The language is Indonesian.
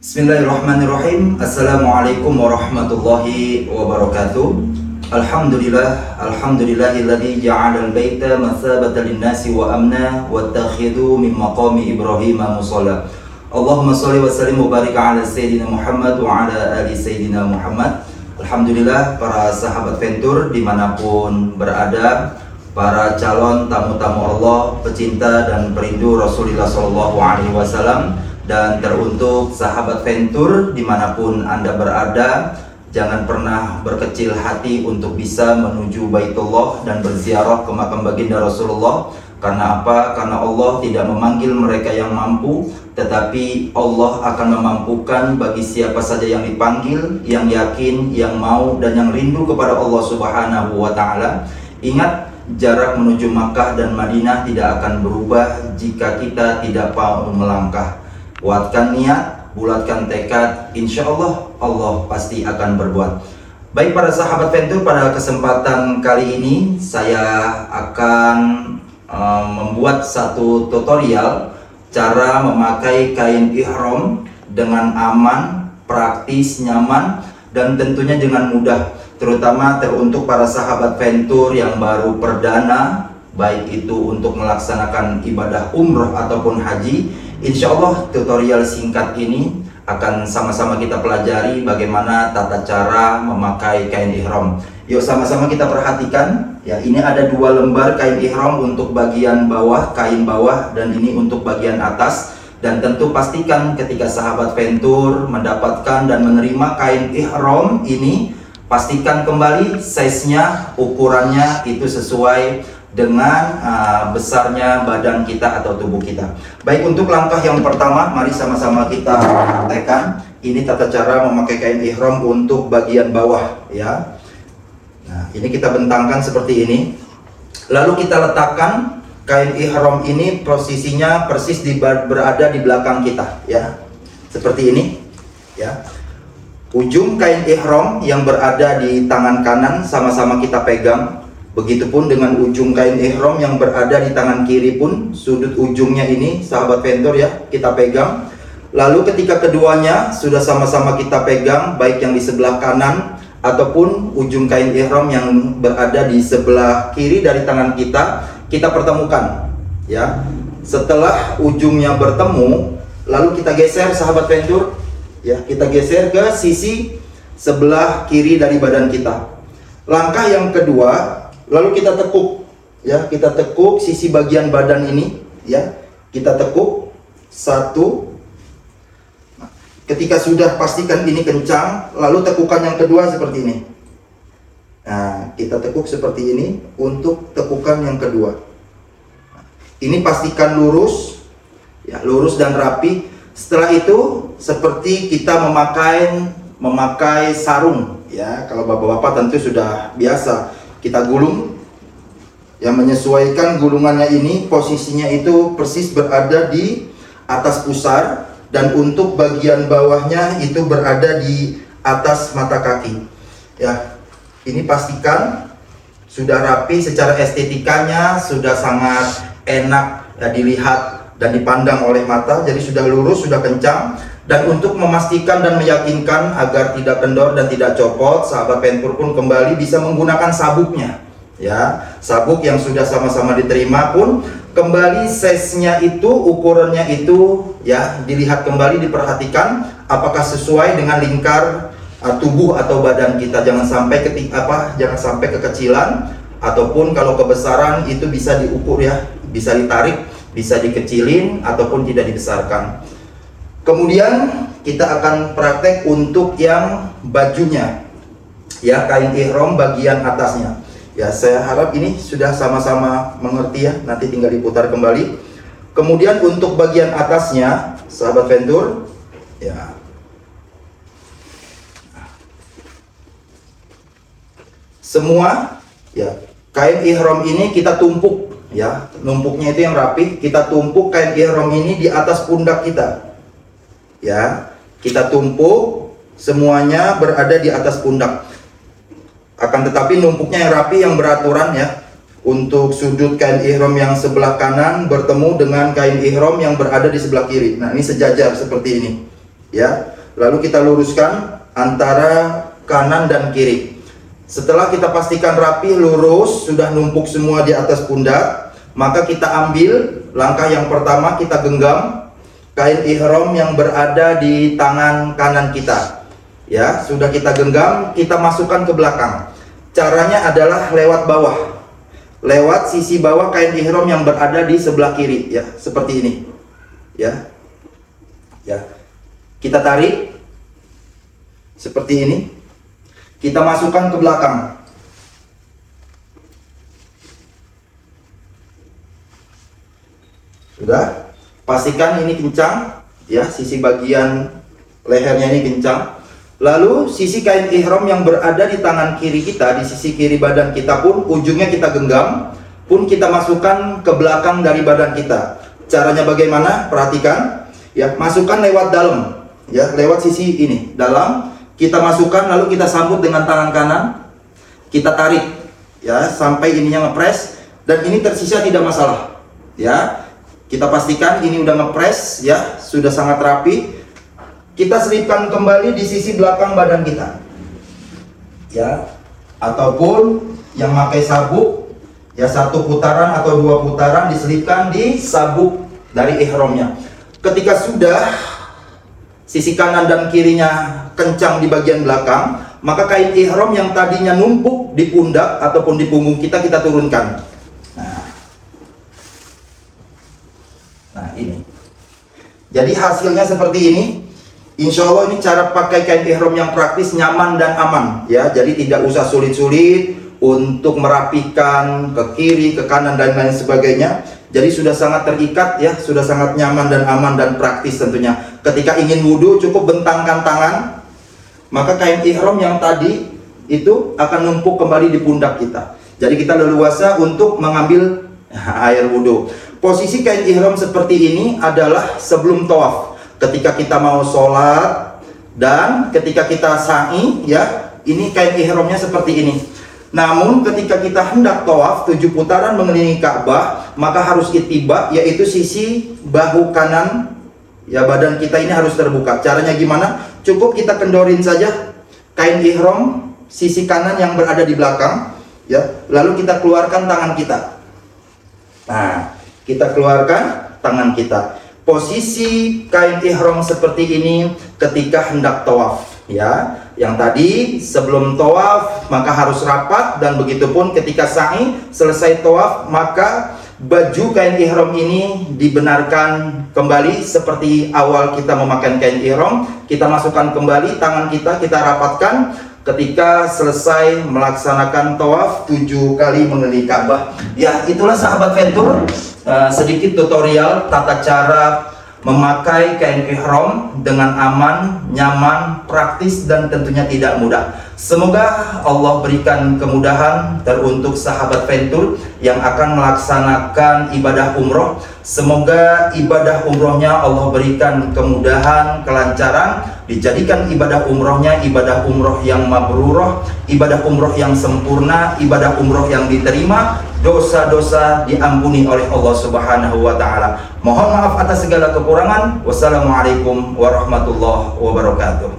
Bismillahirrahmanirrahim. Assalamualaikum warahmatullahi wabarakatuh. Alhamdulillahilladzi ja'alal baita mathabatan linnasi wa amna wattakhidhu min maqami Ibrahim musalla. Allahumma shalli wa sallim wa barik ala sayyidina Muhammad wa ala ali sayyidina Muhammad. Alhamdulillah, para sahabat Ventur dimanapun berada, para calon tamu-tamu Allah, pecinta dan perindu Rasulullah SAW, dan teruntuk sahabat Ventur dimanapun Anda berada, jangan pernah berkecil hati untuk bisa menuju Baitullah dan berziarah ke makam baginda Rasulullah. Karena apa? Karena Allah tidak memanggil mereka yang mampu, tetapi Allah akan memampukan bagi siapa saja yang dipanggil, yang yakin, yang mau, dan yang rindu kepada Allah Subhanahu wa Ta'ala. Ingat, jarak menuju Makkah dan Madinah tidak akan berubah jika kita tidak mau melangkah. Kuatkan niat, bulatkan tekad, insya Allah, Allah pasti akan berbuat. Baik para sahabat Ventur, pada kesempatan kali ini saya akan membuat satu tutorial cara memakai kain ihram dengan aman, praktis, nyaman, dan tentunya dengan mudah. Terutama teruntuk para sahabat Ventur yang baru perdana, baik itu untuk melaksanakan ibadah umroh ataupun haji. Insya Allah tutorial singkat ini akan sama-sama kita pelajari bagaimana tata cara memakai kain ihram. Yuk sama-sama kita perhatikan ya, ini ada dua lembar kain ihram untuk bagian bawah, kain bawah, dan ini untuk bagian atas. Dan tentu pastikan ketika sahabat Ventur mendapatkan dan menerima kain ihram ini, pastikan kembali size-nya, ukurannya itu sesuai dengan besarnya badan kita atau tubuh kita. Baik, untuk langkah yang pertama, mari sama-sama kita praktekkan. Ini tata cara memakai kain ihram untuk bagian bawah ya. Nah, ini kita bentangkan seperti ini. Lalu kita letakkan kain ihram ini, posisinya persis berada di belakang kita ya. Seperti ini ya. Ujung kain ihram yang berada di tangan kanan sama-sama kita pegang. Begitupun dengan ujung kain ihram yang berada di tangan kiri pun, sudut ujungnya ini sahabat Ventur ya, kita pegang. Lalu ketika keduanya sudah sama-sama kita pegang, baik yang di sebelah kanan ataupun ujung kain ihram yang berada di sebelah kiri dari tangan kita, kita pertemukan ya. Setelah ujungnya bertemu, lalu kita geser sahabat Ventur ya, kita geser ke sisi sebelah kiri dari badan kita. Langkah yang kedua, lalu kita tekuk ya, kita tekuk sisi bagian badan ini ya, kita tekuk satu. Ketika sudah pastikan ini kencang, lalu tekukan yang kedua seperti ini. Nah, kita tekuk seperti ini untuk tekukan yang kedua. Ini pastikan lurus ya, lurus dan rapi. Setelah itu seperti kita memakai sarung ya. Kalau bapak-bapak tentu sudah biasa, kita gulung yang menyesuaikan gulungannya ini, posisinya itu persis berada di atas pusar, dan untuk bagian bawahnya itu berada di atas mata kaki ya. Ini pastikan sudah rapi, secara estetikanya sudah sangat enak ya, dilihat dan dipandang oleh mata, jadi sudah lurus, sudah kencang. Dan untuk memastikan dan meyakinkan agar tidak kendor dan tidak copot, sahabat Ventur pun kembali bisa menggunakan sabuknya ya. Sabuk yang sudah sama-sama diterima pun kembali size-nya itu, ukurannya itu ya, dilihat kembali, diperhatikan apakah sesuai dengan lingkar tubuh atau badan kita. Jangan sampai jangan sampai kekecilan, ataupun kalau kebesaran itu bisa diukur ya, bisa ditarik, bisa dikecilin ataupun tidak dibesarkan. Kemudian kita akan praktek untuk yang bajunya ya, kain ihram bagian atasnya ya. Saya harap ini sudah sama-sama mengerti ya, nanti tinggal diputar kembali. Kemudian untuk bagian atasnya sahabat Ventur ya, semua ya, kain ihram ini kita tumpuk ya, numpuknya itu yang rapi. Kita tumpuk kain ihram ini di atas pundak kita ya, kita tumpuk semuanya berada di atas pundak. Akan tetapi numpuknya yang rapi, yang beraturan ya. Untuk sudut kain ihram yang sebelah kanan bertemu dengan kain ihram yang berada di sebelah kiri. Nah, ini sejajar seperti ini ya. lalu kita luruskan antara kanan dan kiri. Setelah kita pastikan rapi, lurus, sudah numpuk semua di atas pundak, maka kita ambil langkah yang pertama, kita genggam kain ihram yang berada di tangan kanan kita. Ya, sudah kita genggam, kita masukkan ke belakang. Caranya adalah lewat bawah, lewat sisi bawah kain ihram yang berada di sebelah kiri, ya, seperti ini. Ya, ya, kita tarik seperti ini, kita masukkan ke belakang. Sudah, pastikan ini kencang, ya, sisi bagian lehernya ini kencang. Lalu sisi kain ihram yang berada di tangan kiri kita, di sisi kiri badan kita pun, ujungnya kita genggam, pun kita masukkan ke belakang dari badan kita. Caranya bagaimana? Perhatikan, ya, masukkan lewat dalam, ya, lewat sisi ini, dalam, kita masukkan, lalu kita sambut dengan tangan kanan, kita tarik, ya, sampai ininya ngepres, dan ini tersisa tidak masalah, ya. Kita pastikan ini udah ngepres, ya, sudah sangat rapi. Kita selipkan kembali di sisi belakang badan kita, ya, ataupun yang pakai sabuk, ya, 1 putaran atau 2 putaran diselipkan di sabuk dari ihramnya. Ketika sudah sisi kanan dan kirinya kencang di bagian belakang, maka kain ihram yang tadinya numpuk di pundak ataupun di punggung kita, kita turunkan. Nah, ini. Jadi hasilnya seperti ini. Insya Allah ini cara pakai kain ihram yang praktis, nyaman dan aman, ya. Jadi tidak usah sulit-sulit untuk merapikan ke kiri, ke kanan dan lain sebagainya. Jadi sudah sangat terikat, ya, sudah sangat nyaman dan aman dan praktis tentunya. Ketika ingin wudhu cukup bentangkan tangan, maka kain ihram yang tadi itu akan numpuk kembali di pundak kita. Jadi kita leluasa untuk mengambil air wudhu. Posisi kain ihram seperti ini adalah sebelum tawaf. Ketika kita mau sholat dan ketika kita sa'i, ya, ini kain ihramnya seperti ini. Namun ketika kita hendak tawaf 7 putaran mengelilingi Ka'bah, maka harus ittiba, yaitu sisi bahu kanan, ya, badan kita ini harus terbuka. Caranya gimana? Cukup kita kendorin saja kain ihram sisi kanan yang berada di belakang, ya, lalu kita keluarkan tangan kita. Nah, kita keluarkan tangan kita. Posisi kain ihram seperti ini ketika hendak tawaf, ya. Yang tadi sebelum tawaf maka harus rapat, dan begitupun ketika sa'i selesai tawaf, maka baju kain ihram ini dibenarkan kembali seperti awal kita memakai kain ihram. Kita masukkan kembali tangan kita, kita rapatkan ketika selesai melaksanakan tawaf 7 kali mengelilingi Ka'bah. Ya, itulah sahabat Ventur, sedikit tutorial tata cara memakai kain ihram dengan aman, nyaman, praktis, dan tentunya tidak mudah. Semoga Allah berikan kemudahan teruntuk sahabat Ventur yang akan melaksanakan ibadah umroh. Semoga ibadah umrohnya Allah berikan kemudahan, kelancaran, dijadikan ibadah umrohnya ibadah umroh yang mabrurah, ibadah umroh yang sempurna, ibadah umroh yang diterima, dosa-dosa diampuni oleh Allah Subhanahu wa Ta'ala. Mohon maaf atas segala kekurangan. Wassalamualaikum warahmatullahi wabarakatuh.